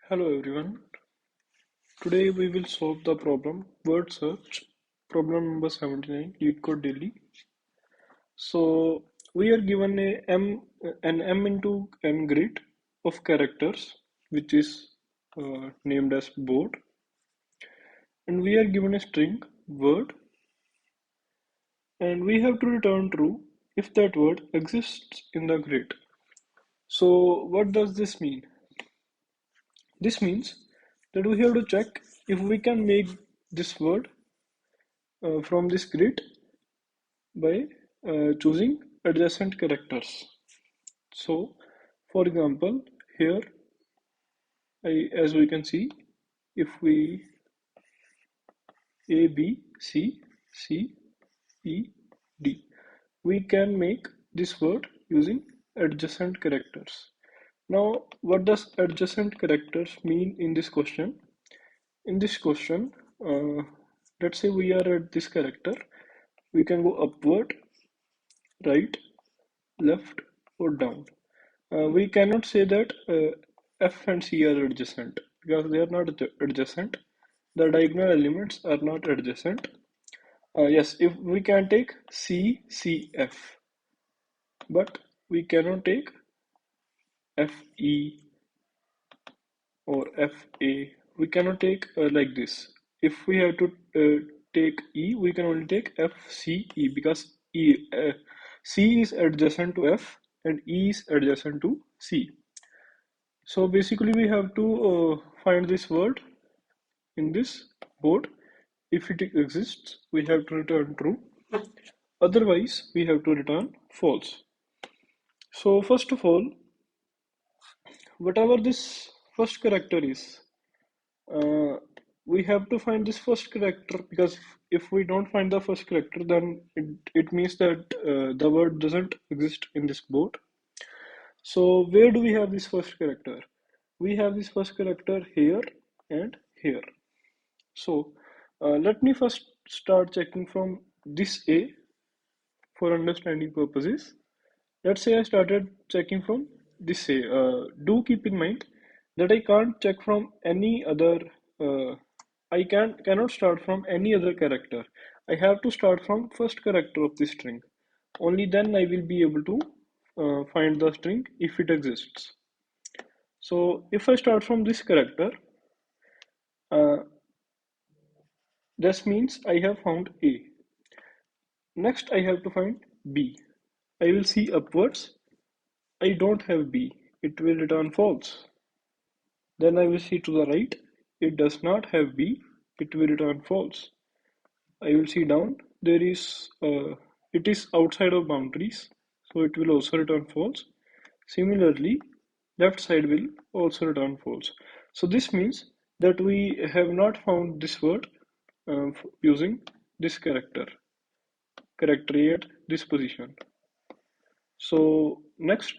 Hello everyone. Today we will solve the problem word search, problem number 79, Leetcode daily. So we are given an m into n grid of characters, which is named as board, and we are given a string word, and we have to return true if that word exists in the grid. So what does this mean? This means that we have to check if we can make this word from this grid by choosing adjacent characters. So, for example, here, as we can see, if we A, B, C, C, E, D, we can make this word using adjacent characters. Now, what does adjacent characters mean in this question? In this question, uh, let's say we are at this character, we can go upward, right, left, or down. We cannot say that F and C are adjacent because they are not adjacent. The diagonal elements are not adjacent. Yes, if we can take C, C, F, but we cannot take F, E, or F, A. We cannot take like this. If we have to take E, we can only take F, C, E because C is adjacent to F and E is adjacent to C. So basically we have to find this word in this board. If it exists, we have to return true. Otherwise, we have to return false. So first of all, whatever this first character is, uh, we have to find this first character because if we don't find the first character, then it means that the word doesn't exist in this board. So where do we have this first character? We have this first character here and here. So let me first start checking from this A for understanding purposes. Let's say I started checking from this A. Do keep in mind that I can't check from any other. Uh, I cannot start from any other character. I have to start from first character of the string. Only then I will be able to find the string if it exists. So if I start from this character, uh, this means I have found A. Next, I have to find B. I will see upwards. I don't have B. It will return false. Then I will see to the right. It does not have B. It will return false. I will see down. There is it is outside of boundaries, so it will also return false. Similarly, left side will also return false. So this means that we have not found this word using this character A at this position. So next,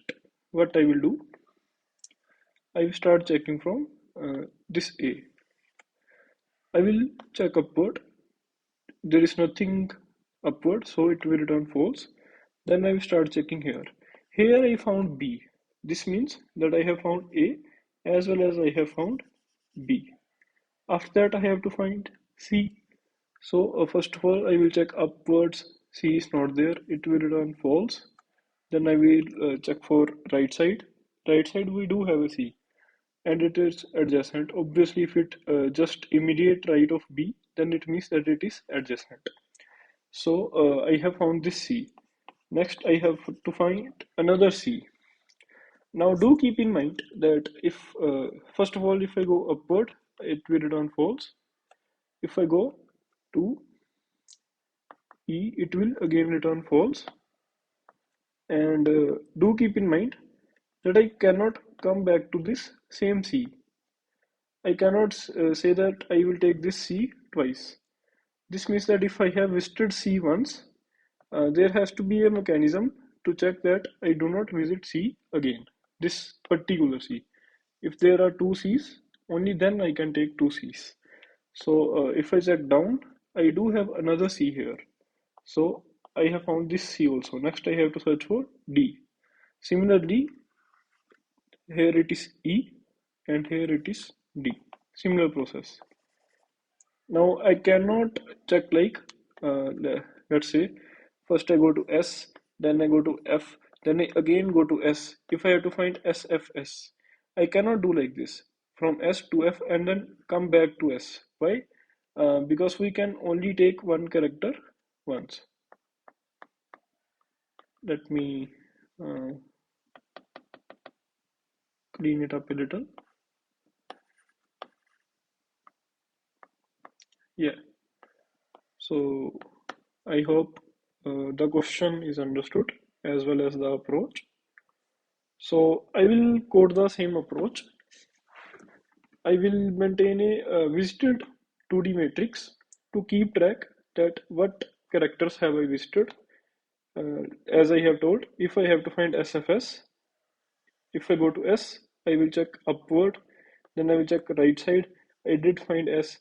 what I will do, I will start checking from this A. I will check upward. There is nothing upward, so it will return false. Then I will start checking here. Here I found B. This means that I have found A as well as I have found B. After that, I have to find C. So first of all, I will check upwards. C is not there. It will return false. Then I will check for right side. Right side we do have a C and it is adjacent. Obviously, if it just immediate right of B, then it means that it is adjacent. So I have found this C. Next, I have to find another C. Now, do keep in mind that if first of all, if I go upward, it will return false. If I go to E, it will again return false. And do keep in mind that I cannot come back to this same C. I cannot say that I will take this C twice. This means that if I have visited C once, there has to be a mechanism to check that I do not visit C again, this particular C. If there are two C's, only then I can take two C's. So if I check down, I do have another C here. So I have found this C also. Next I have to search for D. Similarly, here it is E. and here it is D. Similar process. Now I cannot check like let's say first I go to S, then I go to F, then I again go to S. If I have to find SFS, I cannot do like this from S to F and then come back to S. Why? Because we can only take one character once. Let me uh, clean it up a little. Yeah. So I hope the question is understood as well as the approach. So I will code the same approach. I will maintain a visited 2D matrix to keep track that what characters have I visited. As I have told, if I have to find SFS, if I go to S, I will check upward, then I will check right side. I did find S.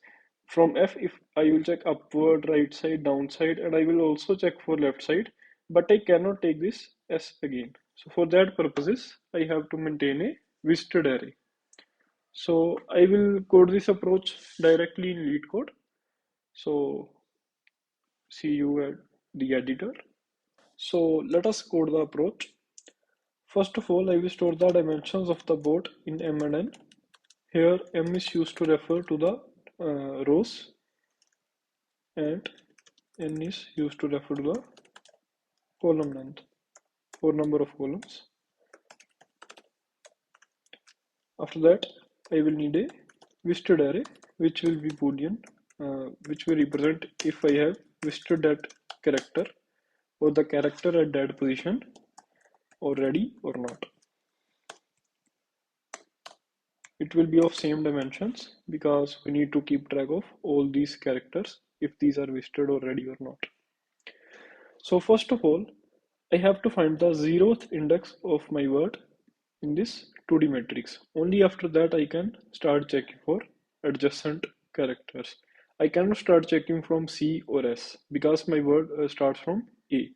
From F, if I will check upward, right side, downside, and I will also check for left side, but I cannot take this S again. So for that purposes, I have to maintain a visited array. So I will code this approach directly in Leetcode. So see you at the editor. So let us code the approach. First of all, I will store the dimensions of the board in M and N. Here M is used to refer to the rows and N is used to refer to the column length or number of columns. After that, I will need a visited array which will be boolean, which will represent if I have visited that character or the character at that position already or not. It will be of same dimensions because we need to keep track of all these characters if these are visited already or not. So first of all, I have to find the 0th index of my word in this 2D matrix. Only after that I can start checking for adjacent characters. I cannot start checking from C or S because my word starts from A.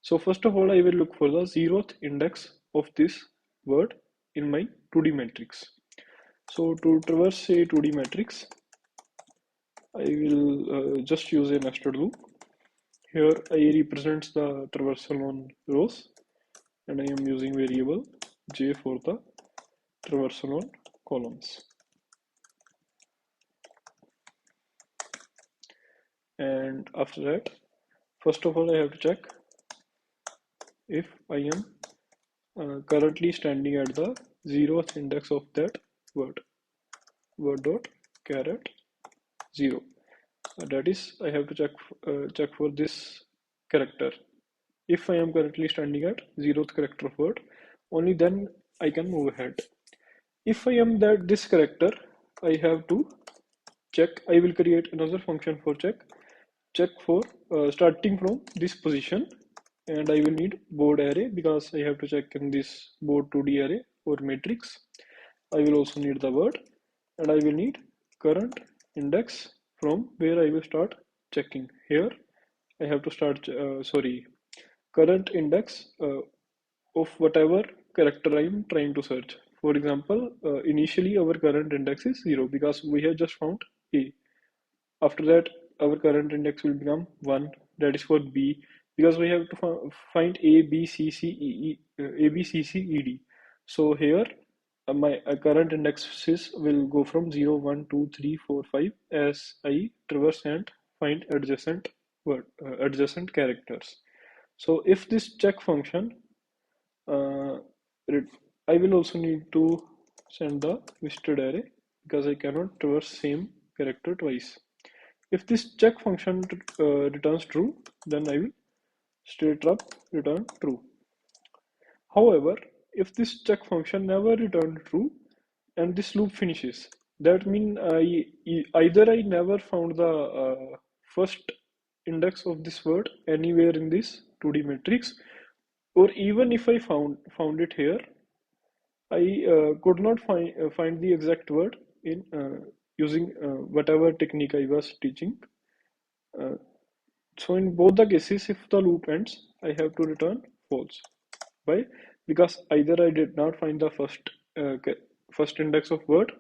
So first of all, I will look for the 0th index of this word in my 2D matrix. So to traverse a 2D matrix, I will just use a nested loop. Here I represents the traversal on rows and I am using variable j for the traversal on columns. And after that, first of all, I have to check if I am currently standing at the 0th index of that word. Word dot caret 0. That is, I have to check for this character. If I am currently standing at 0th character of word, only then I can move ahead. If I am that this character, I have to check. I will create another function for check. Check for starting from this position, and I will need board array because I have to check in this board 2D array or matrix. I will also need the word, and I will need current index from where I will start checking. Here I have to start current index of whatever character I am trying to search. For example, initially our current index is 0 because we have just found A. After that, our current index will become 1. That is for B because we have to find A, B, C, C, E, A, B, C, C, E, D. So here my current indexes will go from 0, 1, 2, 3, 4, 5 as I traverse and find adjacent characters. So if this check function, uh, I will also need to send the visited array because I cannot traverse same character twice. If this check function returns true, then I will straight up return true. However, if this check function never returns true and this loop finishes, that means either I never found the first index of this word anywhere in this 2D matrix, or even if I found it here, I could not find the exact word in using whatever technique I was teaching. Uh, so in both the cases, if the loop ends, I have to return false. Why? Because either I did not find the first index of word,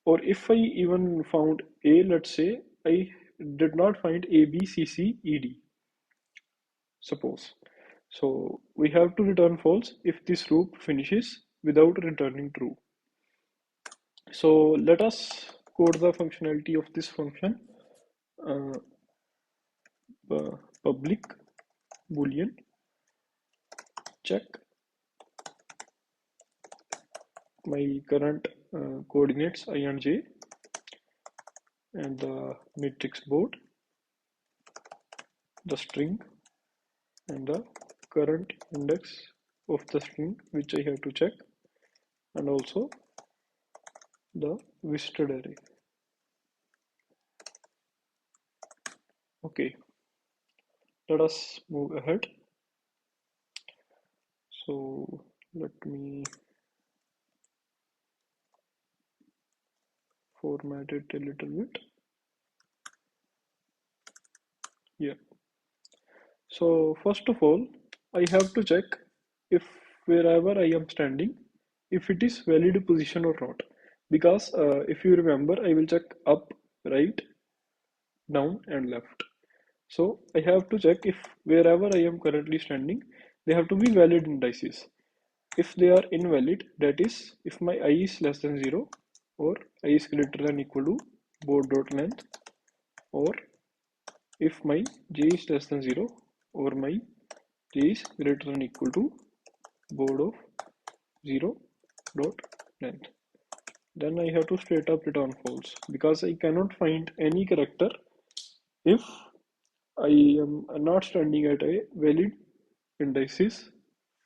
or if I even found A, let's say I did not find A, B, C, C, E, D, suppose. So we have to return false if this loop finishes without returning true. So let us code the functionality of this function. Uh, Public boolean check my current coordinates I and j and the matrix board, the string, and the current index of the string which I have to check, and also the visited array. Okay, let us move ahead. So let me format it a little bit. Yeah. So first of all, I have to check if wherever I am standing, if it is valid position or not. Because if you remember, I will check up, right, down, and left. So I have to check if wherever I am currently standing, they have to be valid indices. If they are invalid, that is, if my I is less than 0, or I is greater than equal to board.length, or if my j is less than 0, or my j is greater than equal to board of 0 dot length, then I have to straight up return false, because I cannot find any character if I am not standing at a valid indices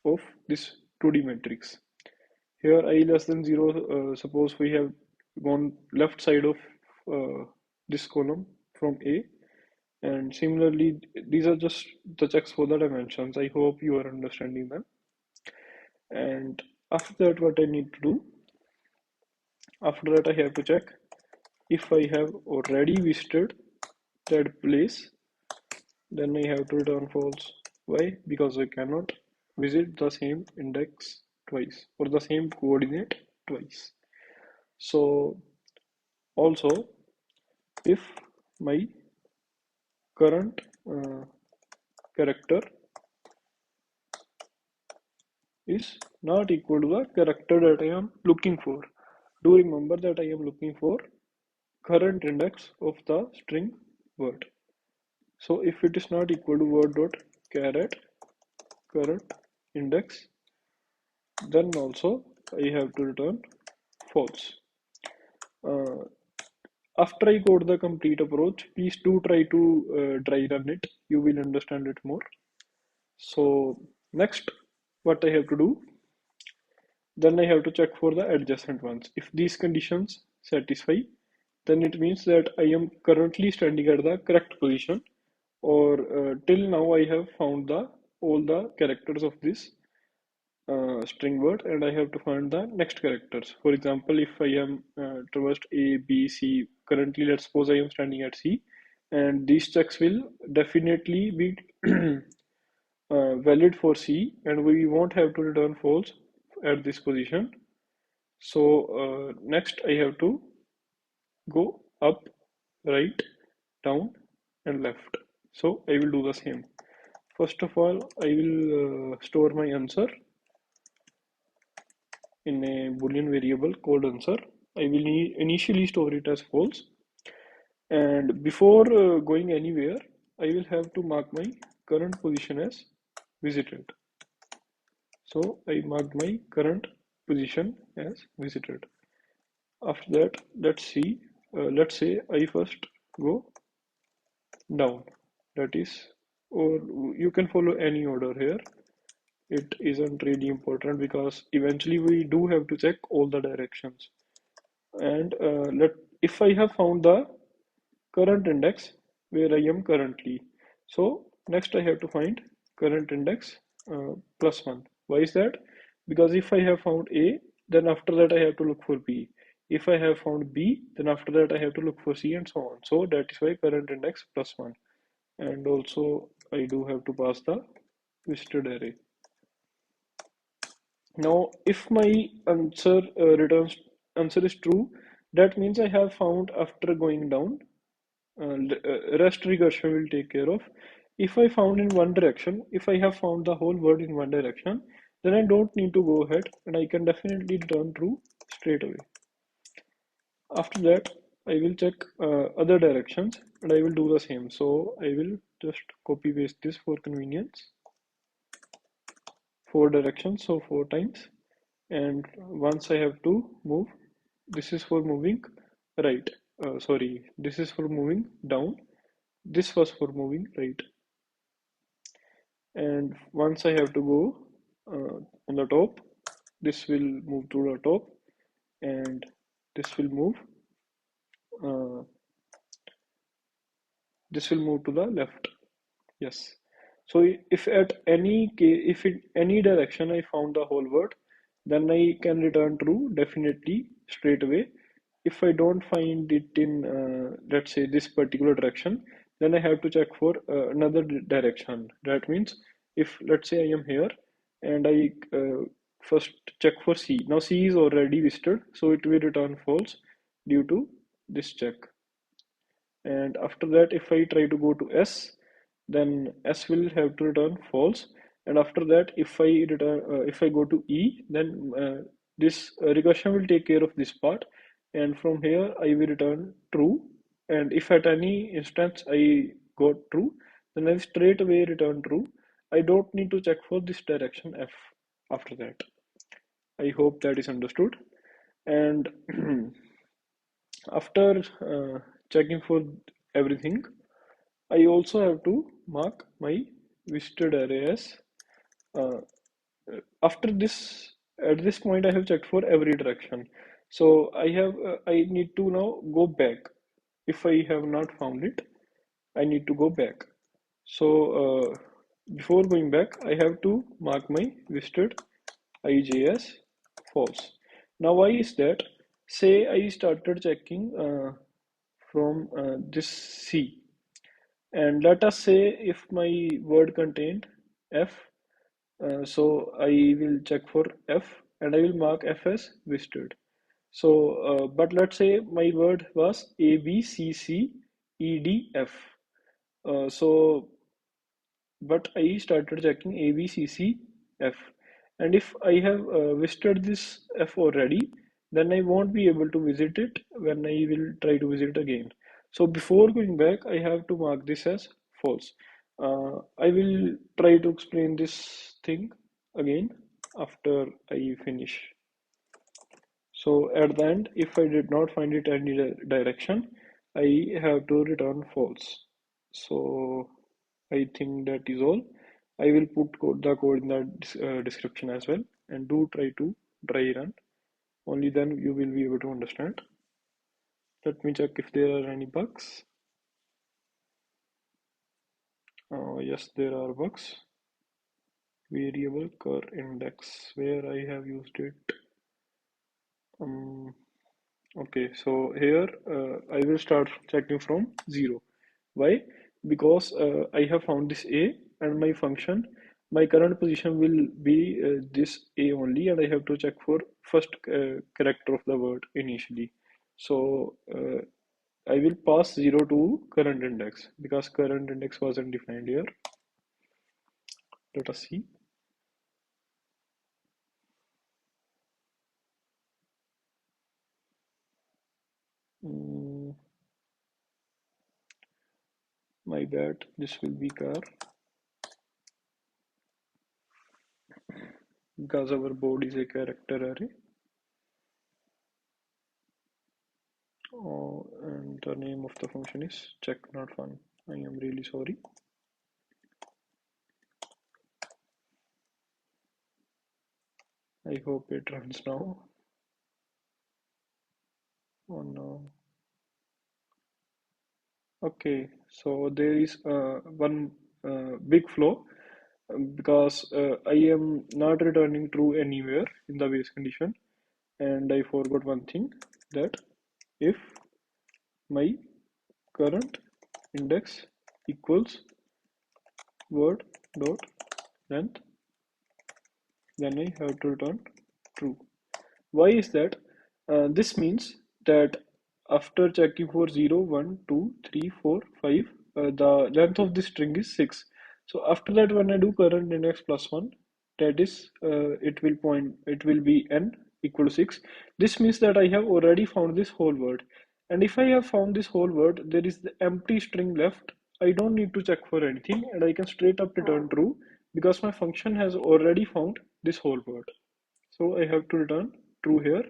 of this 2D matrix. Here I less than 0, suppose we have gone left side of this column from A, and similarly these are just the checks for the dimensions. I hope you are understanding them. And after that, what I need to do, after that I have to check if I have already visited that place, then I have to return false. Why? Because I cannot visit the same index twice, or the same coordinate twice. So also, if my current character is not equal to the character that I am looking for, do remember that I am looking for current index of the string word. So if it is not equal to word dot caret current index, then also I have to return false. Uh, After I code the complete approach, please do try to dry run it. You will understand it more. So next, what I have to do, then I have to check for the adjacent ones. If these conditions satisfy, then it means that I am currently standing at the correct position, or till now I have found the all the characters of this string word, and I have to find the next characters. For example, if I am traversed A, B, C, currently let's suppose I am standing at C, and these checks will definitely be valid for C, and we won't have to return false at this position. So next I have to go up, right, down, and left. So I will do the same. First of all, I will store my answer in a boolean variable called answer. I will initially store it as false, and before going anywhere, I will have to mark my current position as visited. So I marked my current position as visited. After that, let's see. Let's say I first go down. That is, or you can follow any order here. It isn't really important because eventually we do have to check all the directions. And let if I have found the current index where I am currently, so next I have to find current index plus 1. Why is that? Because if I have found A, then after that I have to look for B. If I have found B, then after that I have to look for C, and so on. So that is why current index plus 1. And also I do have to pass the visited array. Now if my answer returns answer is true, that means I have found after going down. Rest regression will take care of. If I found in one direction, if I have found the whole word in one direction, then I don't need to go ahead and I can definitely return true straight away. After that, I will check other directions and I will do the same. So I will just copy paste this for convenience. 4 directions, so 4 times. And once I have to move, this is for moving right. Sorry, this is for moving down. This was for moving right. And once I have to go on the top, this will move to the top and this will move uh, this will move to the left. Yes. So if at if in any direction I found the whole word, then I can return true definitely straight away. If I don't find it in, let's say, this particular direction, then I have to check for another direction. That means if, let's say, I am here and I first check for C. Now C is already listed, so it will return false due to this check. And after that, if I try to go to S, then S will have to return false. And after that, if I go to E, then this recursion will take care of this part. And from here, I will return true. And if at any instance I got true, then I straight away return true. I don't need to check for this direction F after that. I hope that is understood. And after checking for everything, I also have to mark my visited array as uh, after this. At this point, I have checked for every direction. So I need to now go back. If I have not found it, I need to go back. So before going back, I have to mark my visited ij as false. Now, why is that? Say I started checking from this C, and let us say if my word contained F, so I will check for F and I will mark F as visited. So, but let's say my word was A, B, C, C, E, D, F. So but I started checking A, B, C, C, F. And if I have visited this F already, then I won't be able to visit it when I will try to visit again. So before going back, I have to mark this as false. I will try to explain this thing again after I finish. So at the end, if I did not find it any direction, I have to return false. So I think that is all. I will put the code in the description as well, and do try to dry run. Only then you will be able to understand. Let me check if there are any bugs. Yes, there are bugs. Variable cur index, where I have used it. Um, Okay, so here I will start checking from 0. Why? Because I have found this A and my function, my current position will be this A only, and I have to check for first character of the word initially. So I will pass 0 to current index because current index wasn't defined here. Let us see. Mm, my bad, this will be car because our board is a character array. Oh, and the name of the function is check not fun. I am really sorry. I hope it runs now. Oh no. Okay, so there is one big flaw because I am not returning true anywhere in the base condition, and I forgot one thing, that if my current index equals word dot length, then I have to return true. Why is that? This means that after checking for 0, 1, 2, 3, 4, 5, the length of this string is 6. So after that, when I do current index plus 1, that is, it will be n equal to 6. This means that I have already found this whole word. And if I have found this whole word, there is the empty string left. I don't need to check for anything, and I can straight up return true because my function has already found this whole word. So I have to return true here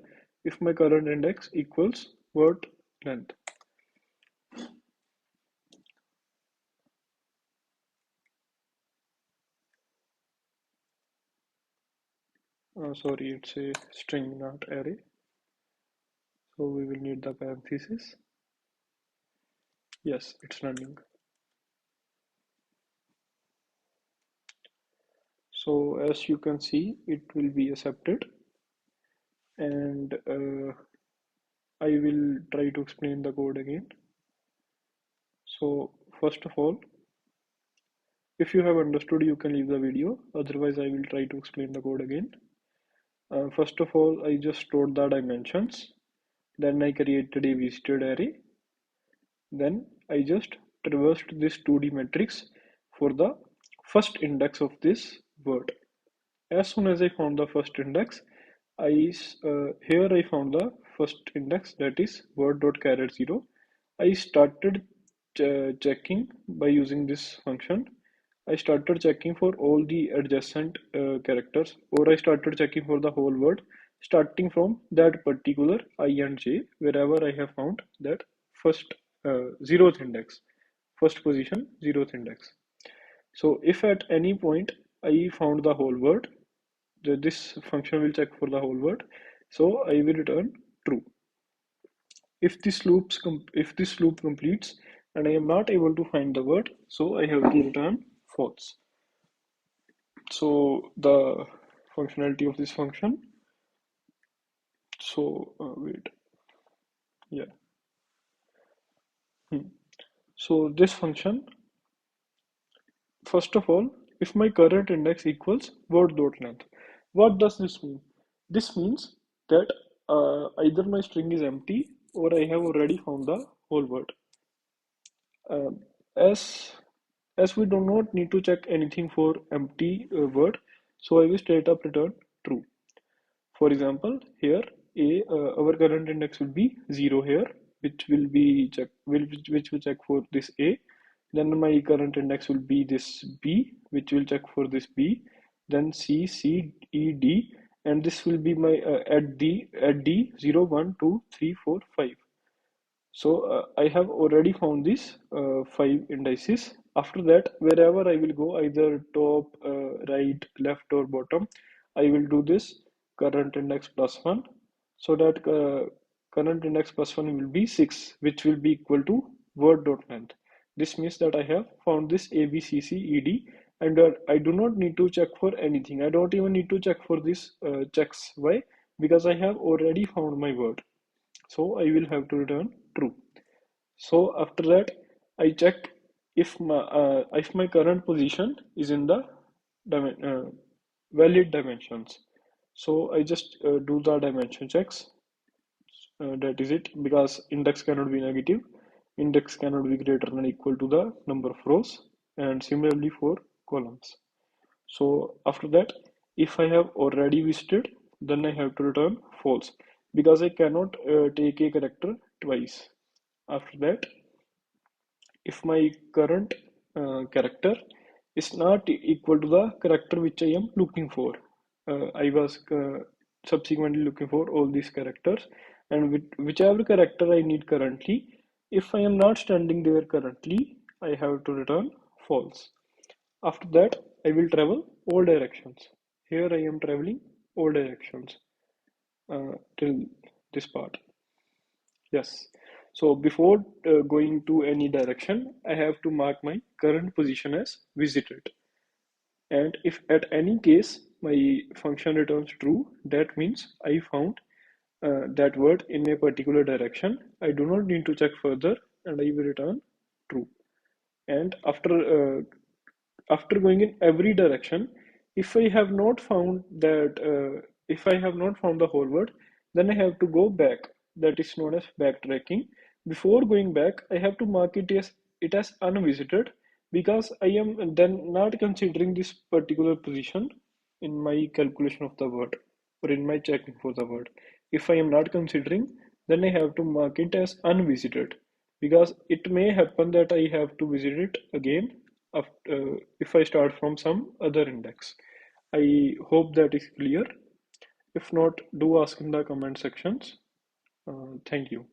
if my current index equals word length. Sorry, it's a string, not array. So we will need the parenthesis. Yes, it's running. So as you can see, it will be accepted. And I will try to explain the code again. So first of all, if you have understood, you can leave the video. Otherwise, I will try to explain the code again. First of all, I just stored the dimensions. Then I created a visited array. Then I just traversed this 2D matrix for the first index of this word. As soon as I found the first index, here I found the first index, that is word.caret0. I started checking by using this function. I started checking for all the adjacent characters, or I started checking for the whole word, starting from that particular I and j, wherever I have found that first zeroth index, first position, zeroth index. So if at any point I found the whole word, this function will check for the whole word. So I will return true. If this loop completes and I am not able to find the word, so I have to return false. So the functionality of this function. So wait, yeah. So this function, first of all, if my current index equals word.length, what does this mean? This means that either my string is empty or I have already found the whole word. Um, as as we do not need to check anything for empty word, so I will straight up return true. For example, here our current index will be 0 here, which will be check which will check for this a. Then my current index will be this b, which will check for this b. Then c, c, e, d, and this will be my at d 0, 1, 2, 3, 4, 5. So I have already found these 5 indices. After that, wherever I will go, either top, right, left, or bottom, I will do this current index plus 1. So that current index plus 1 will be 6, which will be equal to word.length. This means that I have found this A, B, C, C, E, D, and I do not need to check for anything. I don't even need to check for this checks. Why? Because I have already found my word. So I will have to return true. So after that, I check if my current position is in the valid dimensions. So I just do the dimension checks. That is it, because index cannot be negative. Index cannot be greater than or equal to the number of rows, and similarly for columns. So after that, if I have already visited, then I have to return false, because I cannot take a character twice. After that, if my current character is not equal to the character which I am looking for, I was subsequently looking for all these characters, and whichever character I need currently, if I am not standing there currently, I have to return false. After that, I will travel all directions. Here I am traveling all directions till this part. Yes. So before going to any direction, I have to mark my current position as visited. And if at any case my function returns true, that means I found that word in a particular direction. I do not need to check further, and I will return true. And after going in every direction, if I have not found that if I have not found the whole word, Then I have to go back. That is known as backtracking. Before going back, I have to mark it as unvisited because I am then not considering this particular position in my calculation of the word or in my checking for the word. If I am not considering, then I have to mark it as unvisited because it may happen that I have to visit it again if I start from some other index. I hope that is clear. If not, do ask in the comment sections. Thank you.